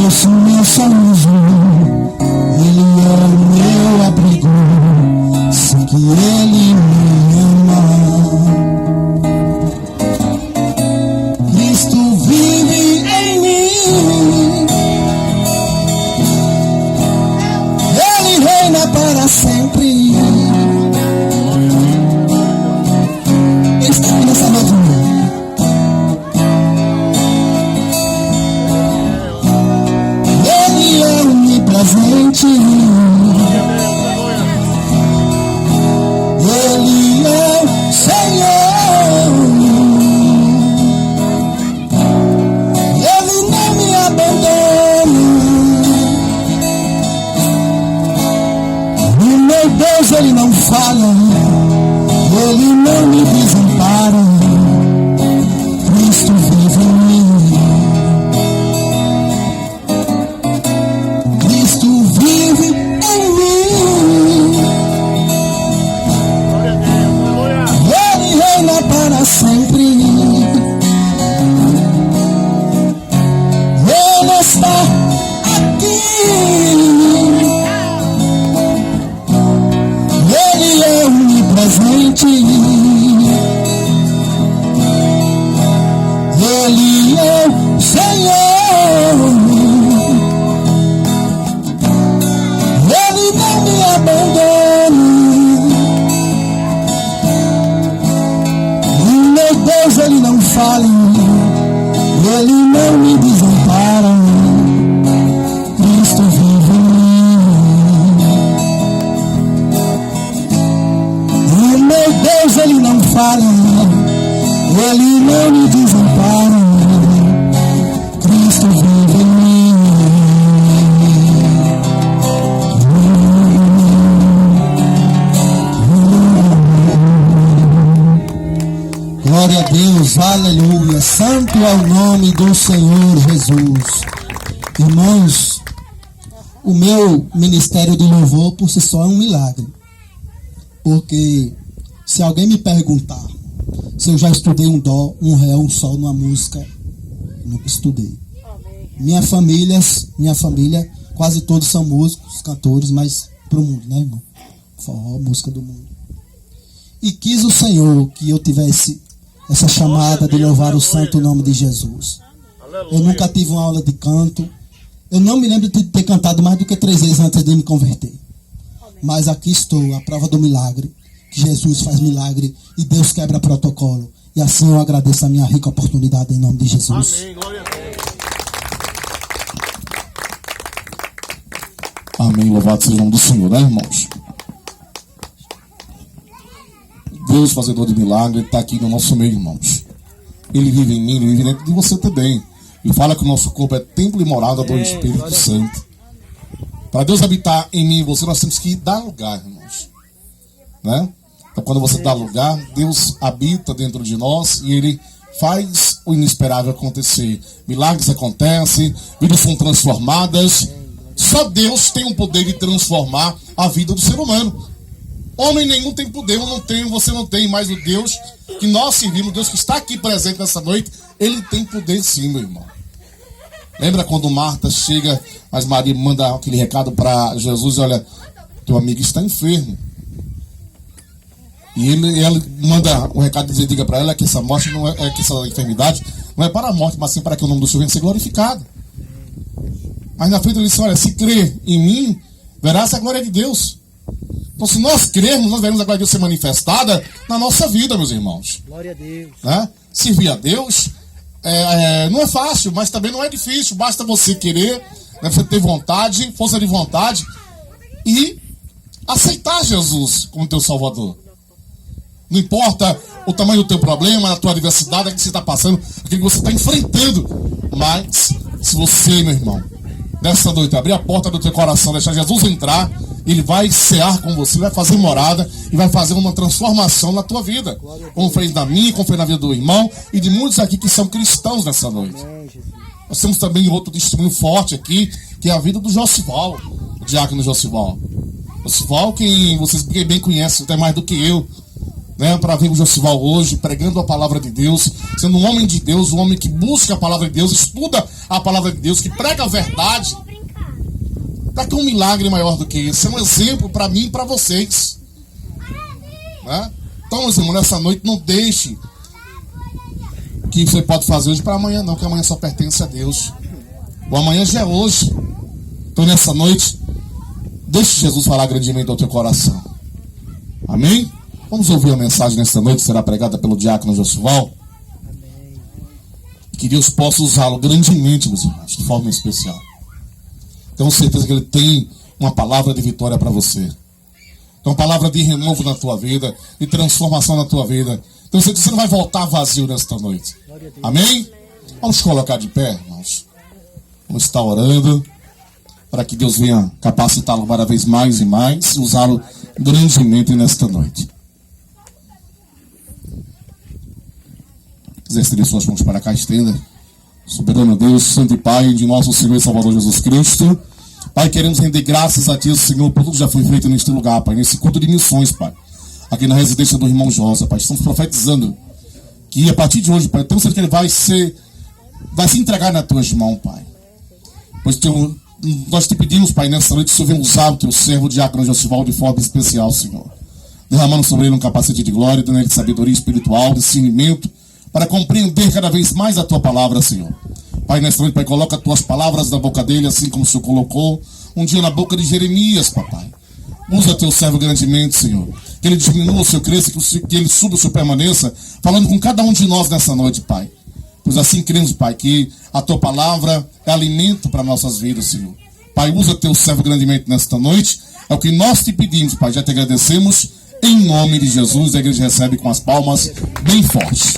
conheço meu sorriso, Ele é o meu abrigo, sei que Ele me ama. Cristo vive em mim, Ele reina para sempre. Ele está aqui nessa noite. Presente, Ele é o Senhor, Ele não me abandona, o meu Deus Ele não falha, Ele não me desampara, Cristo vive em mim. Sempre Ele está aqui, Ele é onipresente, Ele é o Senhor, Ele não me abandona. Deus, Ele não falha, Ele não me desampara, Cristo vive em mim. O meu Deus, Ele não falha, Ele não me desampara, Cristo vive em mim. Glória a Deus, aleluia, santo é o nome do Senhor Jesus. Irmãos, o meu ministério de louvor por si só é um milagre. Porque se alguém me perguntar se eu já estudei um dó, um ré, um sol numa música, nunca estudei. Minha família, quase todos são músicos, cantores, mas pro mundo, né, irmão? Forró, música do mundo. E quis o Senhor que eu tivesse essa chamada de louvar o santo nome de Jesus. Eu nunca tive uma aula de canto. Eu não me lembro de ter cantado mais do que 3 vezes antes de me converter. Mas aqui estou, a prova do milagre. Que Jesus faz milagre e Deus quebra protocolo. E assim eu agradeço a minha rica oportunidade em nome de Jesus. Amém, glória a Deus. Amém, louvado seja o nome do Senhor, né, irmãos? Deus, fazedor de milagre, está aqui no nosso meio, irmãos. Ele vive em mim, ele vive dentro de você também. Ele fala que o nosso corpo é templo e morada do Espírito Santo. Para Deus habitar em mim e você, nós temos que dar lugar, irmãos. Né? Então, quando você dá lugar, Deus habita dentro de nós e Ele faz o inesperável acontecer. Milagres acontecem, vidas são transformadas. Só Deus tem o poder de transformar a vida do ser humano. Homem nenhum tem poder, eu não tenho, você não tem, mas o Deus que nós servimos, o Deus que está aqui presente nessa noite, Ele tem poder sim, meu irmão. Lembra quando Marta chega, mas Maria manda aquele recado para Jesus, olha, teu amigo está enfermo. E ela manda um recado dizer, diga para ela que essa morte não é, que essa enfermidade não é para a morte, mas sim para que o nome do Senhor venha ser glorificado. Mas na frente ele disse, olha, se crer em mim, verás a glória de Deus. Então, se nós crermos, nós veremos a glória de Deus ser manifestada na nossa vida, meus irmãos. Glória a Deus. Né? Servir a Deus não é fácil, mas também não é difícil. Basta você querer, né? Você ter vontade, força de vontade e aceitar Jesus como teu Salvador. Não importa o tamanho do teu problema, a tua adversidade, aquilo que você está passando, aquilo que você está enfrentando. Mas, se você, meu irmão, nessa noite, abrir a porta do teu coração, deixar Jesus entrar, Ele vai cear com você, vai fazer morada e vai fazer uma transformação na tua vida. Como fez na minha, como fez na vida do irmão e de muitos aqui que são cristãos nessa noite. Nós temos também outro testemunho forte aqui, que é a vida do Josival, o diácono Josival. Josival, quem vocês bem conhecem, até mais do que eu, né, para vir o Josival hoje, pregando a palavra de Deus, sendo um homem de Deus, um homem que busca a palavra de Deus, estuda a palavra de Deus, que prega a verdade. Para que um milagre maior do que esse? É um exemplo para mim e para vocês. Né? Então, meus irmãos, nessa noite não deixe que você pode fazer hoje para amanhã não, que amanhã só pertence a Deus. O amanhã já é hoje. Então nessa noite, deixe Jesus falar grandemente ao teu coração. Amém? Vamos ouvir a mensagem nesta noite, será pregada pelo diácono Josival. Que Deus possa usá-lo grandemente, meus irmãos, de forma especial. Tenho certeza que ele tem uma palavra de vitória para você. Então, uma palavra de renovo na tua vida, de transformação na tua vida. Então você não vai voltar vazio nesta noite. Amém? Vamos colocar de pé, irmãos. Vamos estar orando para que Deus venha capacitá-lo cada vez mais e mais e usá-lo grandemente nesta noite. Quiser estender suas mãos para cá, estenda. Soberano Deus, Santo e Pai de nosso Senhor e Salvador Jesus Cristo. Pai, queremos render graças a Ti, Senhor, por tudo que já foi feito neste lugar, Pai, nesse culto de missões, Pai. Aqui na residência do irmão Josa, Pai. Estamos profetizando que a partir de hoje, Pai, temos certeza que ele vai se entregar nas Tuas mãos, Pai. Pois nós te pedimos, Pai, nessa noite, que o Senhor venha usar o Teu servo, o diácono Josival, de forma especial, Senhor. Derramando sobre ele um capacete de glória, dando ele sabedoria espiritual, discernimento, para compreender cada vez mais a Tua palavra, Senhor. Pai, nesta noite, Pai, coloca as Tuas palavras na boca dele, assim como o Senhor colocou um dia na boca de Jeremias, Papai. Usa Teu servo grandemente, Senhor. Que ele diminua, o Senhor cresça, que ele suba, o Senhor permaneça, falando com cada um de nós nessa noite, Pai. Pois assim cremos, Pai, que a Tua palavra é alimento para nossas vidas, Senhor. Pai, usa Teu servo grandemente nesta noite. É o que nós te pedimos, Pai. Já te agradecemos. Em nome de Jesus, a igreja recebe com as palmas bem fortes.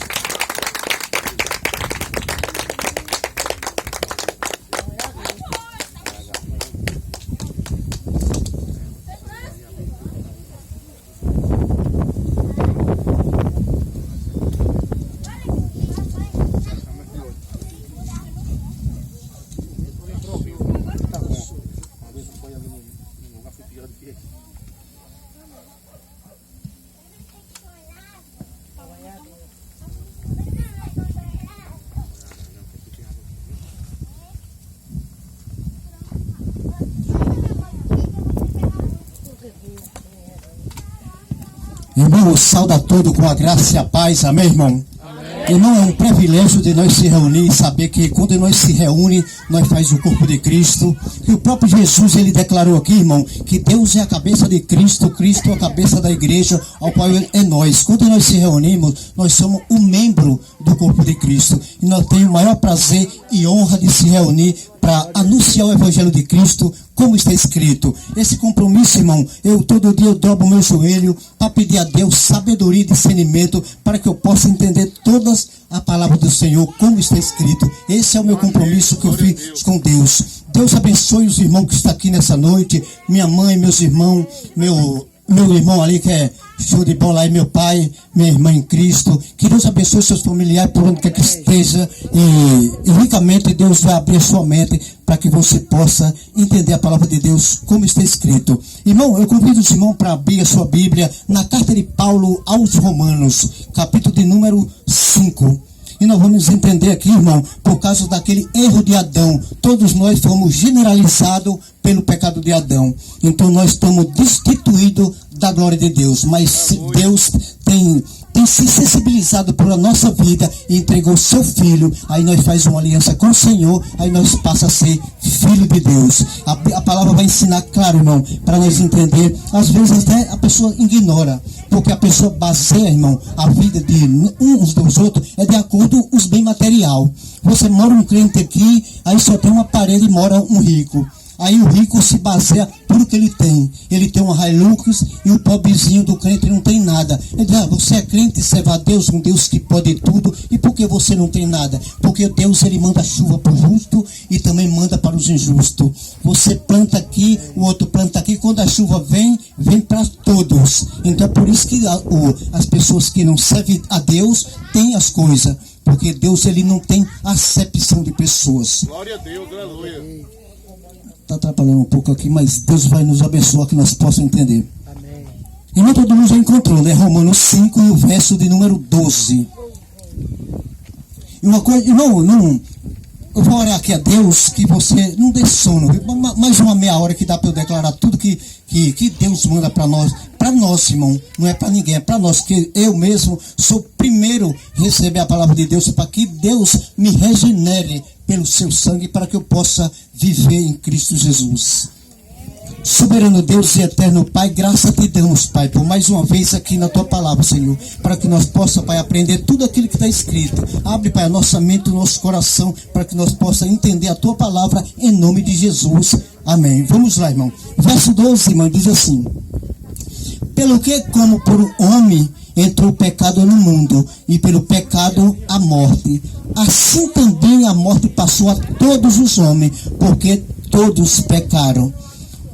Irmão, sauda a todo com a graça e a paz, amém, irmão? Irmão, é um privilégio de nós se reunir e saber que quando nós se reúne, nós faz o corpo de Cristo. E o próprio Jesus, ele declarou aqui, irmão, que Deus é a cabeça de Cristo, Cristo é a cabeça da igreja, ao qual é nós. Quando nós se reunimos, nós somos um membro do corpo de Cristo. E nós temos o maior prazer e honra de se reunir para anunciar o Evangelho de Cristo, como está escrito. Esse compromisso, irmão, todo dia eu dobro o meu joelho para pedir a Deus sabedoria e discernimento para que eu possa entender todas a palavra do Senhor, como está escrito. Esse é o meu compromisso que eu fiz com Deus. Deus abençoe os irmãos que estão aqui nessa noite, minha mãe, meus irmãos, meu irmão ali que é show de bola aí, meu pai, minha irmã em Cristo. Que Deus abençoe seus familiares por onde quer que esteja. E ricamente Deus vai abrir a sua mente para que você possa entender a palavra de Deus como está escrito. Irmão, eu convido os irmãos para abrir a sua Bíblia na carta de Paulo aos Romanos, capítulo de número 5. E nós vamos entender aqui, irmão, por causa daquele erro de Adão. Todos nós fomos generalizados pelo pecado de Adão. Então nós estamos destituídos da glória de Deus. Mas Deus tem se sensibilizado por a nossa vida e entregou seu Filho. Aí nós faz uma aliança com o Senhor, aí nós passa a ser filho de Deus. A palavra vai ensinar, claro, irmão, para nós entender. Às vezes até a pessoa ignora, porque a pessoa baseia, irmão, a vida de uns dos outros é de acordo com os bens material. Você mora um crente aqui, aí só tem uma parede e mora um rico. Aí o rico se baseia por o que ele tem. Ele tem uma Hilux e o pobrezinho do crente não tem nada. Ele diz, você é crente, serve a Deus, um Deus que pode tudo. E por que você não tem nada? Porque Deus, ele manda chuva para o justo e também manda para os injustos. Você planta aqui, o outro planta aqui. Quando a chuva vem para todos. Então é por isso que as pessoas que não servem a Deus têm as coisas. Porque Deus, ele não tem acepção de pessoas. Glória a Deus, aleluia. Está atrapalhando um pouco aqui, mas Deus vai nos abençoar que nós possamos entender. Amém. Irmão, todo mundo já encontrou, né? Romanos 5 e o verso de número 12. E uma coisa, irmão, não, eu vou orar aqui a Deus que você não dê sono. Mais uma meia hora que dá para eu declarar tudo que Deus manda para nós. Para nós, irmão, não é para ninguém, é para nós, que eu mesmo sou o primeiro a receber a palavra de Deus, para que Deus me regenere pelo seu sangue, para que eu possa viver em Cristo Jesus. Soberano Deus e eterno Pai, graça te damos, Pai, por mais uma vez aqui na tua palavra, Senhor, para que nós possamos, Pai, aprender tudo aquilo que está escrito. Abre, Pai, a nossa mente, o nosso coração, para que nós possamos entender a tua palavra em nome de Jesus. Amém. Vamos lá, irmão. Verso 12, irmão, diz assim: pelo que, como por um homem entrou o pecado no mundo, e pelo pecado a morte, assim também a morte passou a todos os homens, porque todos pecaram.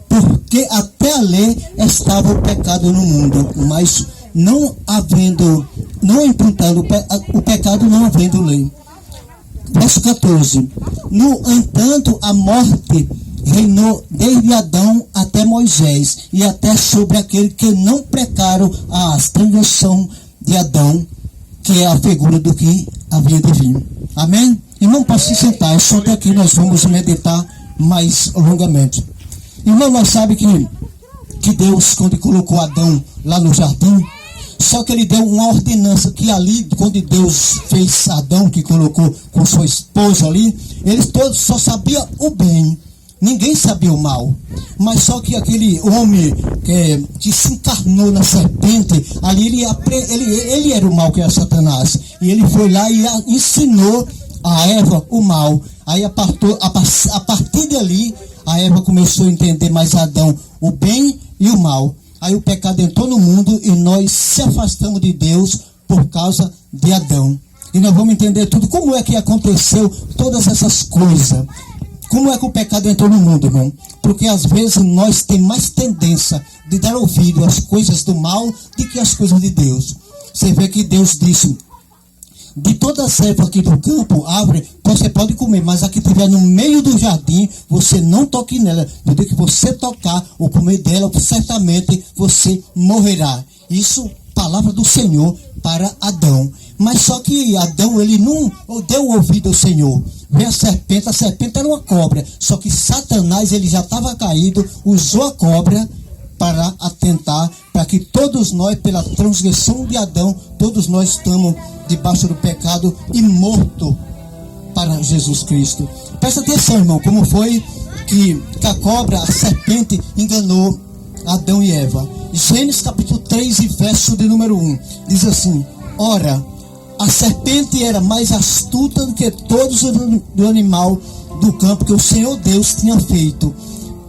Porque até a lei estava o pecado no mundo, mas não imputando o pecado, não havendo lei. Verso 14. No entanto, a morte reinou desde Adão até Moisés, e até sobre aquele que não pecaram a transgressão de Adão, que é a figura do que havia de vir. Amém? Irmão, pode se sentar, é só até aqui nós vamos meditar mais longamente. Irmão, nós sabemos que Deus, quando colocou Adão lá no jardim, só que ele deu uma ordenança que ali, quando Deus fez Adão, que colocou com sua esposa ali, eles todos só sabiam o bem, ninguém sabia o mal. Mas só que aquele homem que se encarnou na serpente, ali ele era o mal, que era Satanás. E ele foi lá e ensinou a Eva o mal. Aí a partir dali, a Eva começou a entender mais Adão, o bem e o mal. Aí o pecado entrou no mundo e nós se afastamos de Deus por causa de Adão. E nós vamos entender tudo, como é que aconteceu todas essas coisas. Como é que o pecado entrou no mundo, irmão? Porque às vezes nós temos mais tendência de dar ouvido às coisas do mal do que às coisas de Deus. Você vê que Deus disse: de toda a erva aqui do campo, árvore, você pode comer, mas a que estiver no meio do jardim, você não toque nela. No dia que você tocar ou comer dela, certamente você morrerá. Isso, palavra do Senhor para Adão. Mas só que Adão, ele não deu ouvido ao Senhor. Veio a serpente era uma cobra. Só que Satanás, ele já estava caído, usou a cobra para atentar, para que todos nós, pela transgressão de Adão, todos nós estamos debaixo do pecado e morto para Jesus Cristo. Presta atenção, irmão, como foi que a cobra, a serpente, enganou Adão e Eva. Gênesis capítulo 3 e verso de número 1, diz assim: ora, a serpente era mais astuta do que todos os animais do campo que o Senhor Deus tinha feito.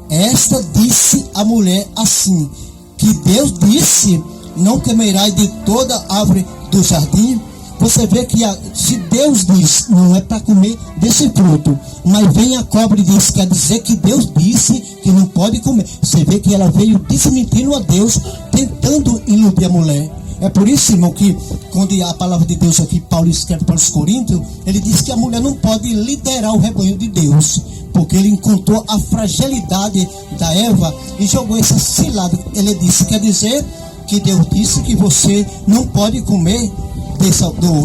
Esta disse a mulher assim, que Deus disse: não comerás de toda árvore do jardim. Você vê que se Deus diz, não é para comer desse fruto, mas vem a cobra e diz, quer dizer que Deus disse que não pode comer. Você vê que ela veio desmentindo a Deus, tentando iludir a mulher. É por isso, irmão, que quando a palavra de Deus aqui, Paulo escreve para os Coríntios, ele diz que a mulher não pode liderar o rebanho de Deus, porque ele encontrou a fragilidade da Eva e jogou essa cilada. Ele disse, quer dizer que Deus disse que você não pode comer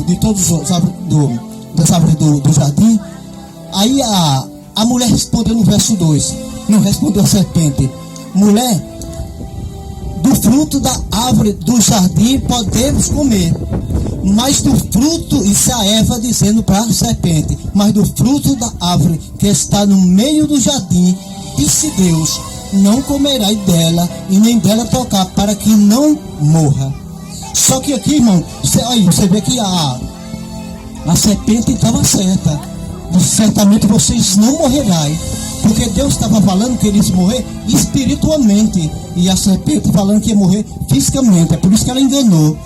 de todas as árvores do jardim. Aí a mulher respondeu no verso 2, não respondeu a serpente: mulher, do fruto da árvore do jardim podemos comer, mas do fruto, isso é a Eva dizendo para a serpente, mas do fruto da árvore que está no meio do jardim, disse Deus: não comerás dela e nem dela tocar, para que não morra. Só que aqui, irmão, você vê que a serpente estava certa. Certamente vocês não morrerão, porque Deus estava falando que eles iam morrer espiritualmente, e a serpente falando que ia morrer fisicamente. É por isso que ela enganou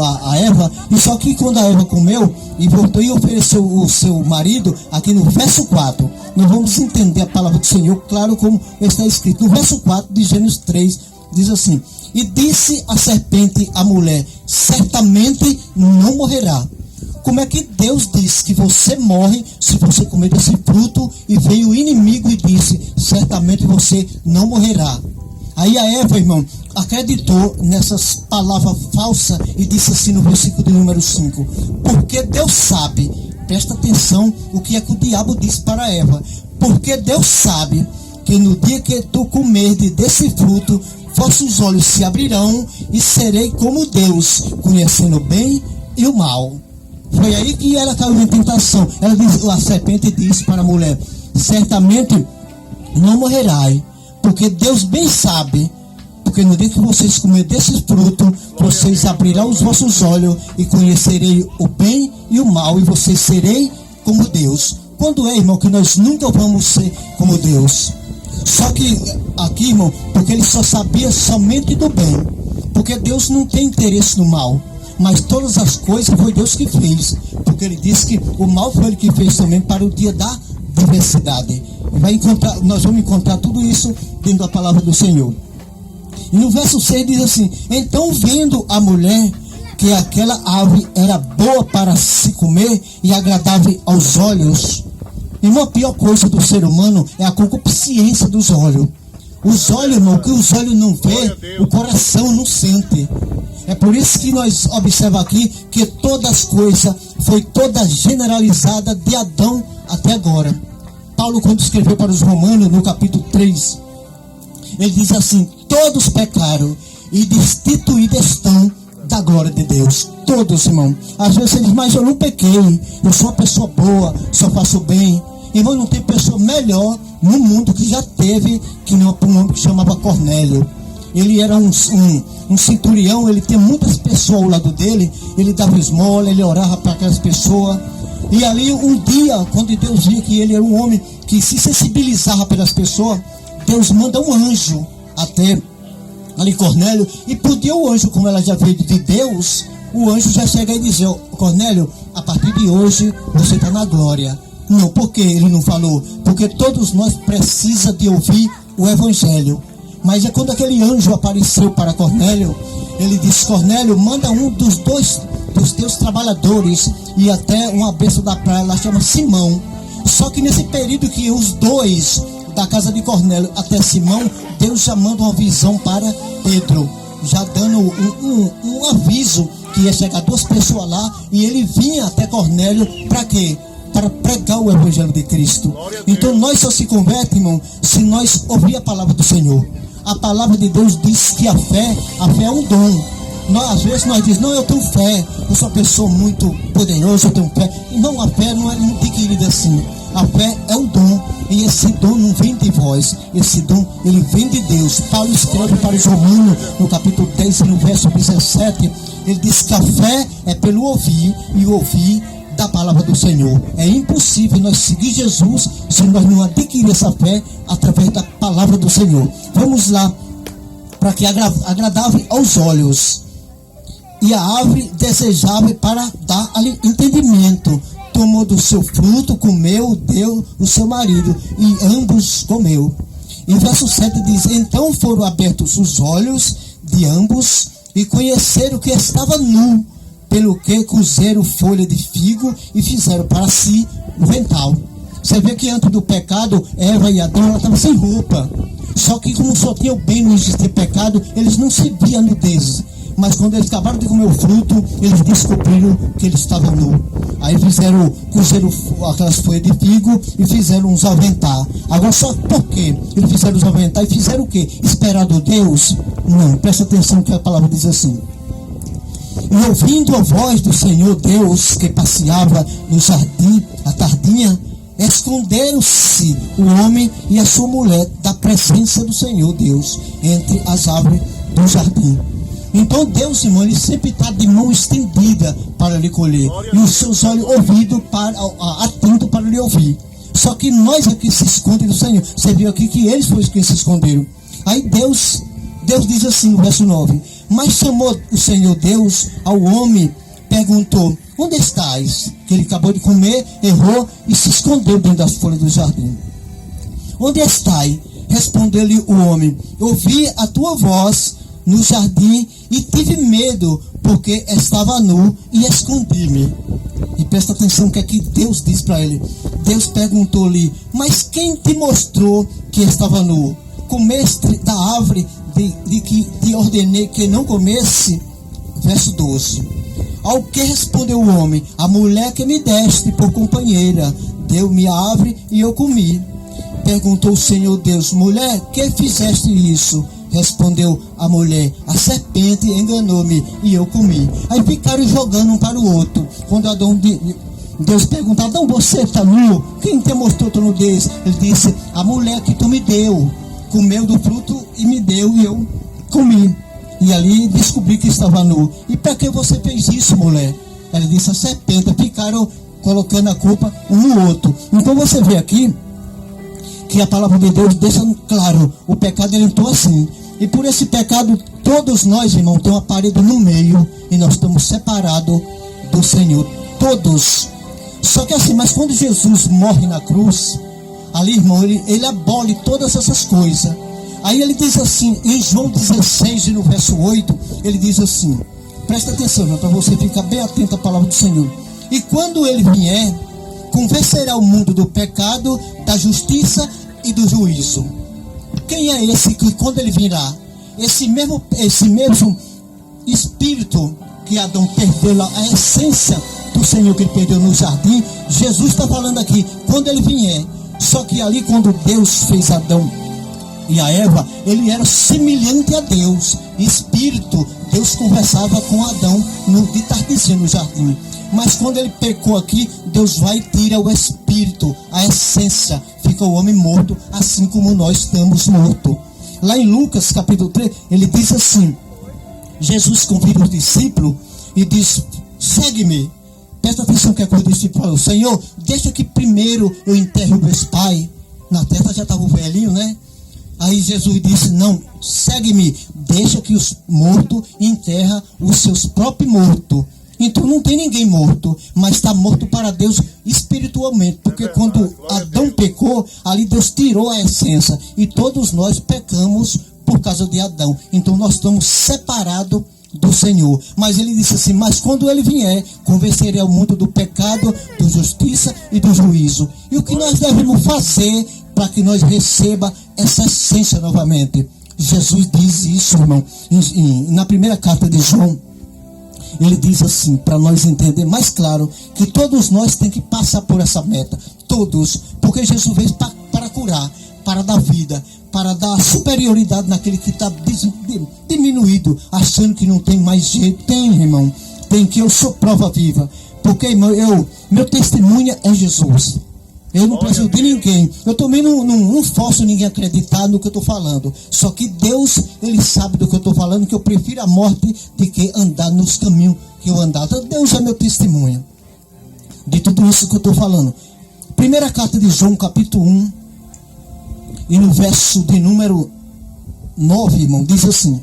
a Eva. E só que quando a Eva comeu e voltou e ofereceu o seu marido, aqui no verso 4, nós vamos entender a palavra do Senhor, claro como está escrito. No verso 4 de Gênesis 3, diz assim: e disse a serpente à mulher: certamente não morrerá. Como é que Deus disse que você morre se você comer desse fruto? E veio o inimigo e disse: certamente você não morrerá. Aí a Eva, irmão, acreditou nessas palavras falsas e disse assim no versículo de número 5: porque Deus sabe, presta atenção o que é que o diabo disse para Eva, porque Deus sabe que no dia que tu comerdes desse fruto, vossos olhos se abrirão e serei como Deus, conhecendo o bem e o mal. Foi aí que ela caiu em tentação. A serpente disse para a mulher: certamente não morrerás, porque Deus bem sabe, porque no dia que vocês comerem desse fruto, vocês abrirão os vossos olhos e conhecerei o bem e o mal, e vocês serei como Deus. Quando é, irmão, que nós nunca vamos ser como Deus? Só que aqui, irmão, porque ele só sabia somente do bem, porque Deus não tem interesse no mal, mas todas as coisas foi Deus que fez, porque ele disse que o mal foi ele que fez também para o dia da diversidade. Nós vamos encontrar tudo isso dentro da palavra do Senhor. E no verso 6 diz assim: então vendo a mulher que aquela árvore era boa para se comer e agradável aos olhos. Irmão, a pior coisa do ser humano é a concupiscência dos olhos. Os olhos, irmão, que os olhos não vê, o coração não sente. É por isso que nós observamos aqui que todas as coisas foi toda generalizada de Adão até agora. Paulo, quando escreveu para os Romanos, no capítulo 3, ele diz assim: todos pecaram e destituídos estão da glória de Deus. Todos, irmão. Às vezes você diz: mas eu não pequei, eu sou uma pessoa boa, só faço bem. Irmão, não tem pessoa melhor no mundo que já teve que um homem que chamava Cornélio. Ele era um centurião, ele tinha muitas pessoas ao lado dele, ele dava esmola, ele orava para aquelas pessoas. E ali um dia, quando Deus via que ele era um homem que se sensibilizava pelas pessoas, Deus manda um anjo até ali Cornélio, e podia o anjo, como ela já veio de Deus, o anjo já chega e diz: Cornélio, a partir de hoje você está na glória. Não, por que ele não falou? Porque todos nós precisamos de ouvir o evangelho. Mas é quando aquele anjo apareceu para Cornélio, ele disse: Cornélio, manda um dos teus trabalhadores e até uma besta da praia, ela chama Simão. Só que nesse período que os dois da casa de Cornélio até Simão, Deus já manda uma visão para Pedro, já dando um aviso que ia chegar 2 pessoas lá, e ele vinha até Cornélio para quê? Para pregar o evangelho de Cristo. Então nós só se convertimos, irmão, se nós ouvir a palavra do Senhor. A palavra de Deus diz que a fé é um dom. Às vezes nós dizemos: não, eu tenho fé, eu sou uma pessoa muito poderosa, eu tenho fé. Irmão, a fé não é adquirida assim. A fé é um dom, e esse dom não vem de vós, esse dom ele vem de Deus. Paulo escreve para os Romanos, no capítulo 10, no verso 17, ele diz que a fé é pelo ouvir, e ouvir da palavra do Senhor. É impossível nós seguir Jesus se nós não adquirir essa fé através da palavra do Senhor. Vamos lá, para que agradável aos olhos, e a árvore desejável para dar ali entendimento. Tomou do seu fruto, comeu, deu o seu marido, e ambos comeu. Em verso 7 diz: então foram abertos os olhos de ambos e conheceram que estava nu, pelo que cozeram folha de figo e fizeram para si um vental. Você vê que antes do pecado, Eva e Adão, ela estavam sem roupa. Só que como só tinha o bem, não existia pecado, eles não se viam nudez. Mas quando eles acabaram de comer o fruto, eles descobriram que eles estavam nus. Aí cozeram aquelas folhas de figo e fizeram uns aventar. Agora, só por quê? Eles fizeram os aventar e fizeram o quê? Esperado Deus? Não, presta atenção que a palavra diz assim: e ouvindo a voz do Senhor Deus que passeava no jardim à tardinha, esconderam-se o homem e a sua mulher da presença do Senhor Deus entre as árvores do jardim. Então Deus, irmão, ele sempre está de mão estendida para lhe colher, e os seus olhos ouvidos atentos para lhe ouvir. Só que nós aqui se escondemos do Senhor. Você viu aqui que eles foram os que se esconderam. Aí Deus diz assim no verso 9: mas chamou o Senhor Deus ao homem, perguntou: onde estás? Que ele acabou de comer, errou e se escondeu dentro das folhas do jardim. Onde estás? Respondeu-lhe o homem: ouvi a tua voz no jardim e tive medo, porque estava nu e escondi-me. E presta atenção o que é que Deus diz para ele. Deus perguntou-lhe: mas quem te mostrou que estava nu? Comeste da árvore de que te ordenei que não comesse. Verso 12. Ao que respondeu o homem: a mulher que me deste por companheira deu-me a árvore e eu comi. Perguntou o Senhor Deus: mulher, que fizeste isso? Respondeu a mulher: a serpente enganou-me e eu comi. Aí ficaram jogando um para o outro. Quando Deus perguntou: Adão, você está nu? Quem te mostrou tua nudez? Ele disse: a mulher que tu me deu, comeu do fruto e me deu e eu comi. E ali descobri que estava nu. E para que você fez isso, mulher? Ele disse: a serpente. Ficaram colocando a culpa um no outro. Então você vê aqui que a palavra de Deus deixa claro: o pecado ele entrou assim. E por esse pecado, todos nós, irmão, tem uma parede no meio e nós estamos separados do Senhor. Todos. Só que assim, mas quando Jesus morre na cruz, ali, irmão, ele abole todas essas coisas. Aí ele diz assim, em João 16, no verso 8, ele diz assim, presta atenção, para você ficar bem atento à palavra do Senhor. E quando ele vier, convencerá o mundo do pecado, da justiça e do juízo. Quem é esse que quando ele virá? Esse mesmo espírito que Adão perdeu lá, a essência do Senhor que ele perdeu no jardim, Jesus está falando aqui, quando ele vier. Só que ali quando Deus fez Adão e a Eva, ele era semelhante a Deus, espírito. Deus conversava com Adão de tardezinha no jardim. Mas quando ele pecou aqui, Deus vai e tira o espírito, a essência, fica o homem morto, assim como nós estamos mortos. Lá em Lucas capítulo 3, ele diz assim, Jesus convida os discípulos e diz: segue-me. Presta atenção que a coisa do discípulo falou: Senhor, deixa que primeiro eu enterre o meu pai. Na terra já estava o velhinho, né? Aí Jesus disse: não, segue-me, deixa que os mortos enterram os seus próprios mortos. Então não tem ninguém morto, mas está morto para Deus espiritualmente. Porque quando Adão pecou, ali Deus tirou a essência. E todos nós pecamos por causa de Adão. Então nós estamos separados do Senhor. Mas ele disse assim: mas quando ele vier, convencerei o mundo do pecado, da justiça e do juízo. E o que nós devemos fazer para que nós receba essa essência novamente? Jesus diz isso, irmão, na primeira carta de João. Ele diz assim, para nós entender mais claro, que todos nós temos que passar por essa meta. Todos. Porque Jesus veio para curar, para dar vida, para dar superioridade naquele que está diminuído, achando que não tem mais jeito. Tem, irmão. Tem, que eu sou prova viva. Porque, irmão, meu testemunho é Jesus. Eu não preciso de ninguém. Eu também não forço ninguém a acreditar no que eu estou falando. Só que Deus, Ele sabe do que eu estou falando, que eu prefiro a morte de que andar nos caminhos que eu andava. Então, Deus é meu testemunho de tudo isso que eu estou falando. Primeira carta de João, capítulo 1, e no verso de número 9, irmão, diz assim: